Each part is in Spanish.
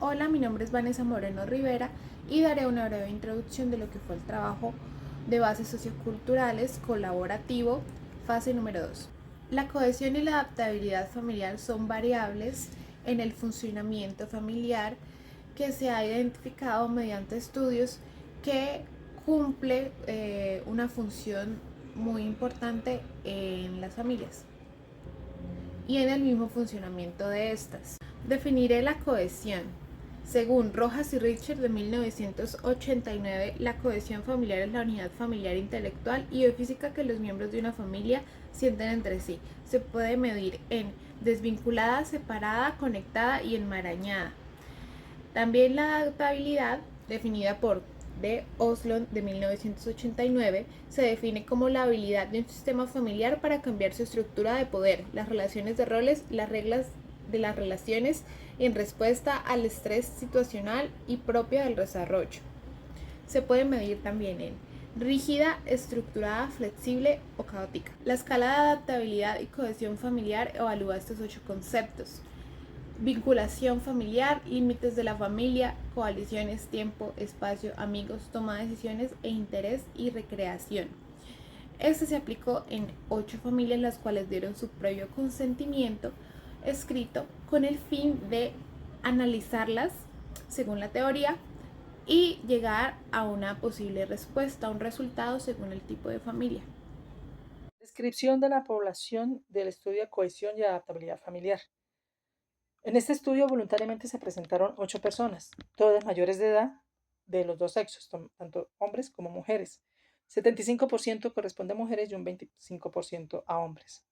Hola, mi nombre es Vanessa Moreno Rivera y daré una breve introducción de lo que fue el trabajo de bases socioculturales colaborativo, fase número 2. La cohesión y la adaptabilidad familiar son variables en el funcionamiento familiar que se ha identificado mediante estudios que cumple una función muy importante en las familias y en el mismo funcionamiento de estas. Definiré la cohesión. Según Rojas y Richter de 1989, la cohesión familiar es la unidad familiar intelectual y biofísica que los miembros de una familia sienten entre sí. Se puede medir en desvinculada, separada, conectada y enmarañada. También la adaptabilidad, definida por de Oslo de 1989, se define como la habilidad de un sistema familiar para cambiar su estructura de poder, las relaciones de roles, las reglas de las relaciones en respuesta al estrés situacional y propia del desarrollo. Se puede medir también en rígida, estructurada, flexible o caótica. La escala de adaptabilidad y cohesión familiar evalúa estos 8 conceptos: vinculación familiar, límites de la familia, coaliciones, tiempo, espacio, amigos, toma de decisiones e interés y recreación. Este se aplicó en 8 familias, las cuales dieron su previo consentimiento escrito con el fin de analizarlas según la teoría y llegar a una posible respuesta, a un resultado según el tipo de familia. Descripción de la población del estudio de cohesión y adaptabilidad familiar. En este estudio voluntariamente se presentaron 8 personas, todas mayores de edad, de los dos sexos, tanto hombres como mujeres. 75% corresponde a mujeres y un 25% a hombres.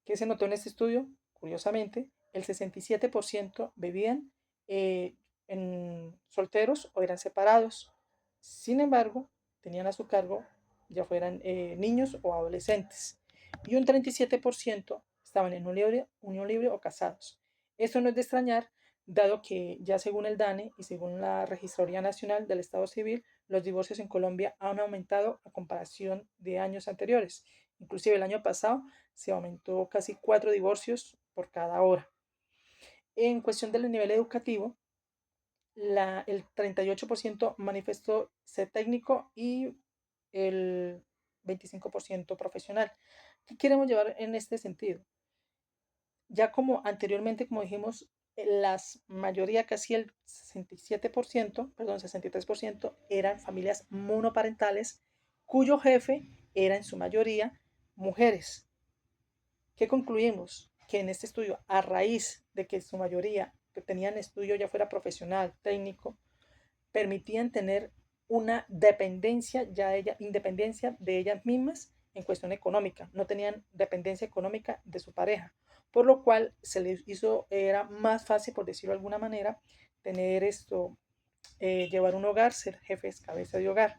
¿Qué se notó en este estudio? Curiosamente, el 67% vivían en solteros o eran separados. Sin embargo, tenían a su cargo ya fueran niños o adolescentes. Y un 37% estaban en unión libre o casados. Esto no es de extrañar, dado que ya según el DANE y según la Registraduría Nacional del Estado Civil, los divorcios en Colombia han aumentado a comparación de años anteriores. Inclusive el año pasado se aumentó casi 4 divorcios por cada hora. En cuestión del nivel educativo, el 38% manifestó ser técnico y el 25% profesional. ¿Qué queremos llevar en este sentido? Ya como anteriormente, como dijimos, la mayoría, casi el 67%, perdón, 63% eran familias monoparentales cuyo jefe era en su mayoría mujeres. ¿Qué concluimos? Que en este estudio, a raíz de que su mayoría que tenían estudio ya fuera profesional, técnico, permitían tener una dependencia independencia de ellas mismas en cuestión económica, no tenían dependencia económica de su pareja, por lo cual se les hizo, era más fácil, por decirlo de alguna manera, tener esto, llevar un hogar, ser jefes, cabeza de hogar,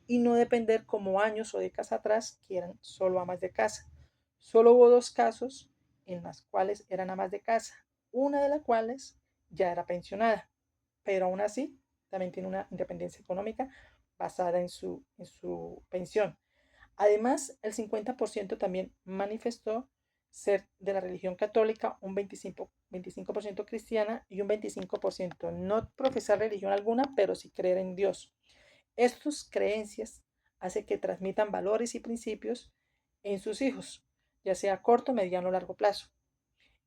y no depender como años o décadas atrás que eran solo amas de casa. Solo hubo 2 casos en las cuales eran amas de casa, una de las cuales ya era pensionada, pero aún así también tiene una independencia económica basada en su pensión. Además, el 50% también manifestó ser de la religión católica, un 25% cristiana y un 25% no profesar religión alguna, pero sí creer en Dios. Estas creencias hacen que transmitan valores y principios en sus hijos, ya sea a corto, mediano o largo plazo.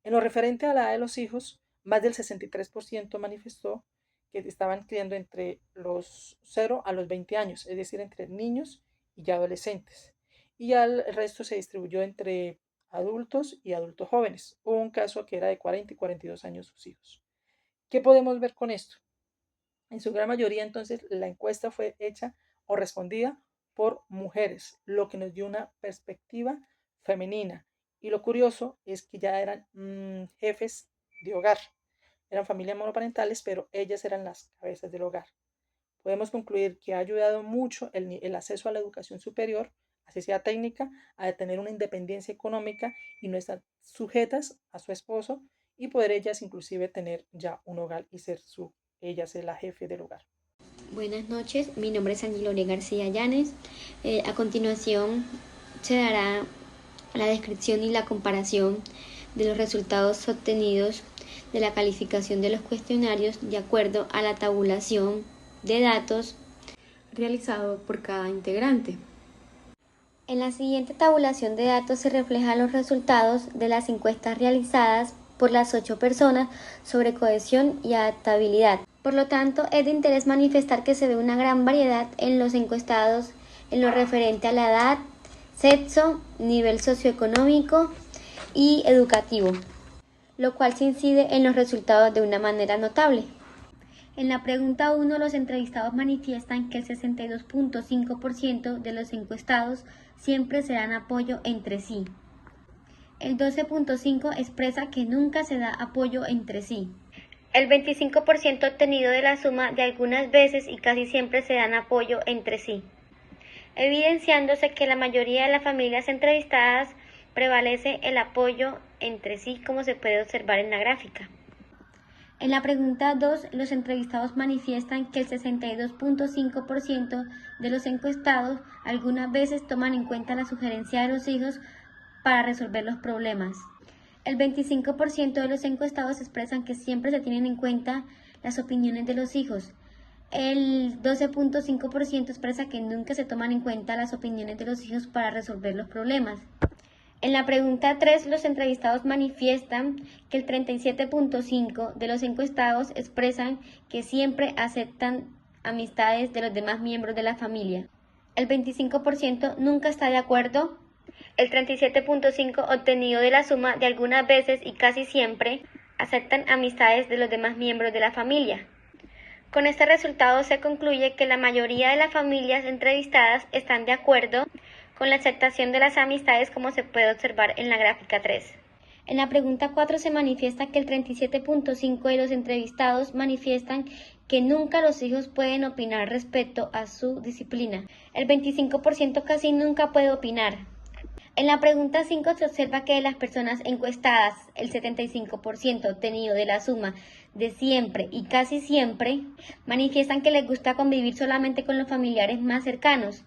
En lo referente a la edad de los hijos, más del 63% manifestó que estaban criando entre los 0 a los 20 años, es decir, entre niños y adolescentes. Y ya el resto se distribuyó entre adultos y adultos jóvenes. Hubo un caso que era de 40 y 42 años sus hijos. ¿Qué podemos ver con esto? En su gran mayoría, entonces, la encuesta fue hecha o respondida por mujeres, lo que nos dio una perspectiva femenina. Y lo curioso es que ya eran jefes de hogar, eran familias monoparentales, pero ellas eran las cabezas del hogar. Podemos concluir que ha ayudado mucho el acceso a la educación superior, así sea técnica, a tener una independencia económica y no estar sujetas a su esposo y poder ellas inclusive tener ya un hogar y ella ser la jefe del hogar. Buenas noches, mi nombre es Angiloria García Llanes. A continuación se dará la descripción y la comparación de los resultados obtenidos de la calificación de los cuestionarios de acuerdo a la tabulación de datos realizado por cada integrante. En la siguiente tabulación de datos se reflejan los resultados de las encuestas realizadas por las 8 personas sobre cohesión y adaptabilidad. Por lo tanto, es de interés manifestar que se ve una gran variedad en los encuestados en lo referente a la edad, sexo, nivel socioeconómico y educativo, lo cual se incide en los resultados de una manera notable. En la pregunta 1, los entrevistados manifiestan que el 62.5% de los encuestados siempre se dan apoyo entre sí. El 12.5% expresa que nunca se da apoyo entre sí. El 25% obtenido de la suma de algunas veces y casi siempre se dan apoyo entre sí, evidenciándose que la mayoría de las familias entrevistadas prevalece el apoyo entre sí, como se puede observar en la gráfica. En la pregunta 2, los entrevistados manifiestan que el 62.5% de los encuestados algunas veces toman en cuenta la sugerencia de los hijos para resolver los problemas. El 25% de los encuestados expresan que siempre se tienen en cuenta las opiniones de los hijos. El 12.5% expresa que nunca se toman en cuenta las opiniones de los hijos para resolver los problemas. En la pregunta 3, los entrevistados manifiestan que el 37.5% de los encuestados expresan que siempre aceptan amistades de los demás miembros de la familia. El 25% nunca está de acuerdo. El 37.5% obtenido de la suma de algunas veces y casi siempre aceptan amistades de los demás miembros de la familia. Con este resultado se concluye que la mayoría de las familias entrevistadas están de acuerdo con la aceptación de las amistades, como se puede observar en la gráfica 3. En la pregunta 4 se manifiesta que el 37.5% de los entrevistados manifiestan que nunca los hijos pueden opinar respecto a su disciplina. El 25% casi nunca puede opinar. En la pregunta 5 se observa que de las personas encuestadas, el 75% obtenido de la suma de siempre y casi siempre, manifiestan que les gusta convivir solamente con los familiares más cercanos,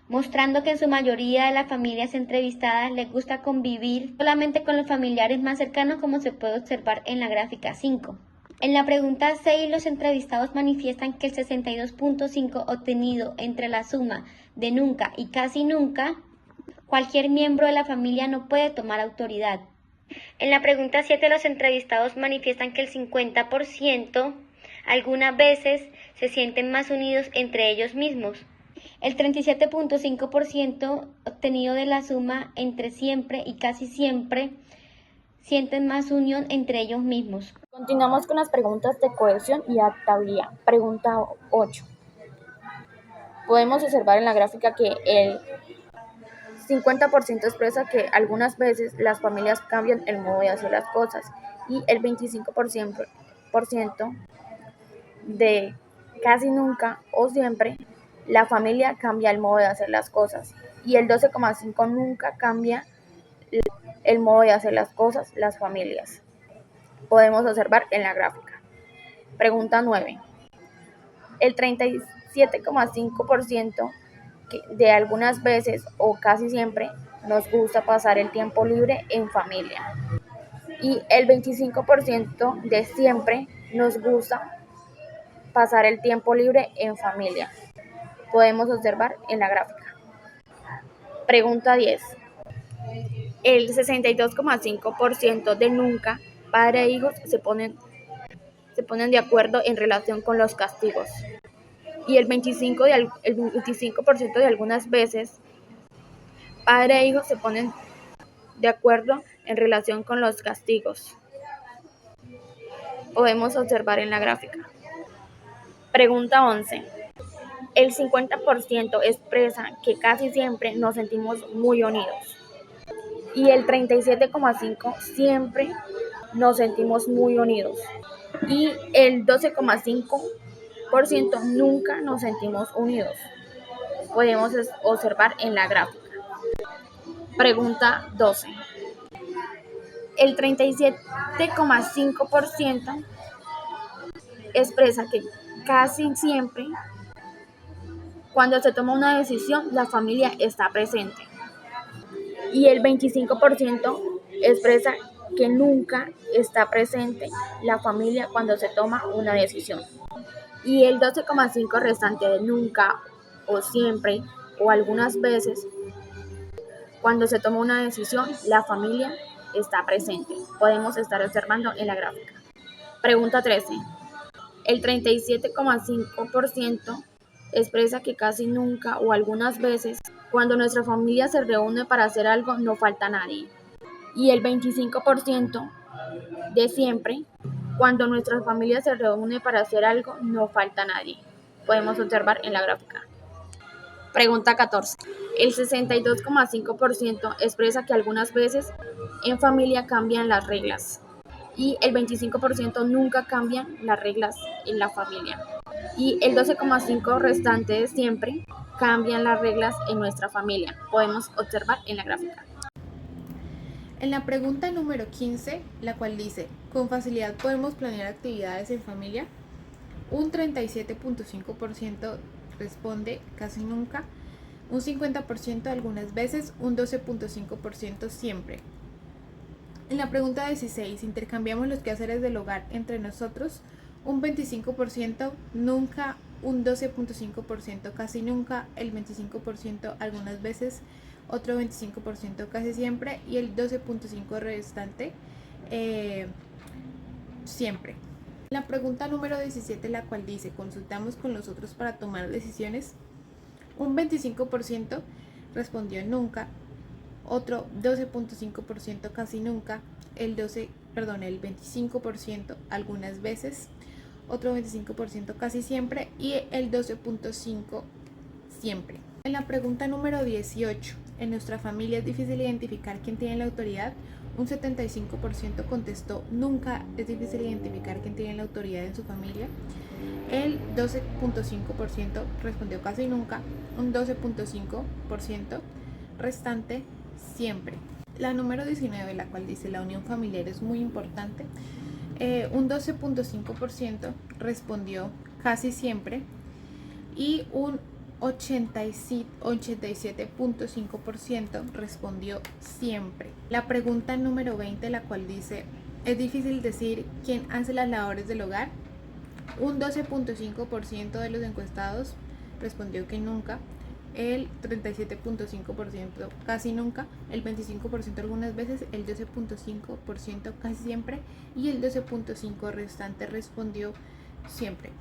mostrando que en su mayoría de las familias entrevistadas les gusta convivir solamente con los familiares más cercanos, como se puede observar en la gráfica 5. En la pregunta 6, los entrevistados manifiestan que el 62.5% obtenido entre la suma de nunca y casi nunca, cualquier miembro de la familia no puede tomar autoridad. En la pregunta 7, los entrevistados manifiestan que el 50% algunas veces se sienten más unidos entre ellos mismos. El 37.5% obtenido de la suma entre siempre y casi siempre sienten más unión entre ellos mismos. Continuamos con las preguntas de cohesión y adaptabilidad. Pregunta 8. Podemos observar en la gráfica que el 50% expresa que algunas veces las familias cambian el modo de hacer las cosas y el 25% de casi nunca o siempre la familia cambia el modo de hacer las cosas y el 12.5% nunca cambia el modo de hacer las cosas las familias. Podemos observar en la gráfica. Pregunta 9. El 37.5% de algunas veces o casi siempre nos gusta pasar el tiempo libre en familia y el 25% de siempre nos gusta pasar el tiempo libre en familia. Podemos observar en la gráfica. Pregunta 10. El 62.5% de nunca, padre e hijos se ponen de acuerdo en relación con los castigos. Y el 25% de algunas veces, padre e hijos se ponen de acuerdo en relación con los castigos. Podemos observar en la gráfica. Pregunta 11. El 50% expresa que casi siempre nos sentimos muy unidos. Y el 37.5% siempre nos sentimos muy unidos. Y el 12.5% nunca nos sentimos unidos. Podemos observar en la gráfica. Pregunta 12. El 37.5% expresa que casi siempre, cuando se toma una decisión, la familia está presente. Y el 25% expresa que nunca está presente la familia cuando se toma una decisión. Y el 12,5% restante de nunca o siempre o algunas veces cuando se toma una decisión, la familia está presente. Podemos estar observando en la gráfica. Pregunta 13. El 37,5% expresa que casi nunca o algunas veces, cuando nuestra familia se reúne para hacer algo, no falta nadie. Y el 25% de siempre, cuando nuestra familia se reúne para hacer algo, no falta nadie. Podemos observar en la gráfica. Pregunta 14. El 62,5% expresa que algunas veces en familia cambian las reglas y el 25% nunca cambian las reglas en la familia. Y el 12,5% restante de siempre cambian las reglas en nuestra familia. Podemos observar en la gráfica. En la pregunta número 15, la cual dice, ¿con facilidad podemos planear actividades en familia? Un 37,5% responde casi nunca, un 50% algunas veces, un 12,5% siempre. En la pregunta 16, ¿intercambiamos los quehaceres del hogar entre nosotros? Un 25% nunca, un 12,5% casi nunca, el 25% algunas veces, otro 25% casi siempre y el 12,5% restante siempre. La pregunta número 17, la cual dice, ¿consultamos con los otros para tomar decisiones? Un 25% respondió nunca, otro 12,5% casi nunca, el 25% algunas veces, otro 25% casi siempre y el 12,5% siempre. En la pregunta número 18, ¿en nuestra familia es difícil identificar quién tiene la autoridad? Un 75% contestó nunca es difícil identificar quién tiene la autoridad en su familia. El 12,5% respondió casi nunca, un 12,5% restante siempre. La número 19, la cual dice la unión familiar es muy importante, un 12,5% respondió casi siempre y un 87,5% respondió siempre. La pregunta número 20, la cual dice, ¿es difícil decir quién hace las labores del hogar? Un 12,5% de los encuestados respondió que nunca, el 37,5% casi nunca, el 25% algunas veces, el 12,5% casi siempre y el 12,5% restante respondió siempre.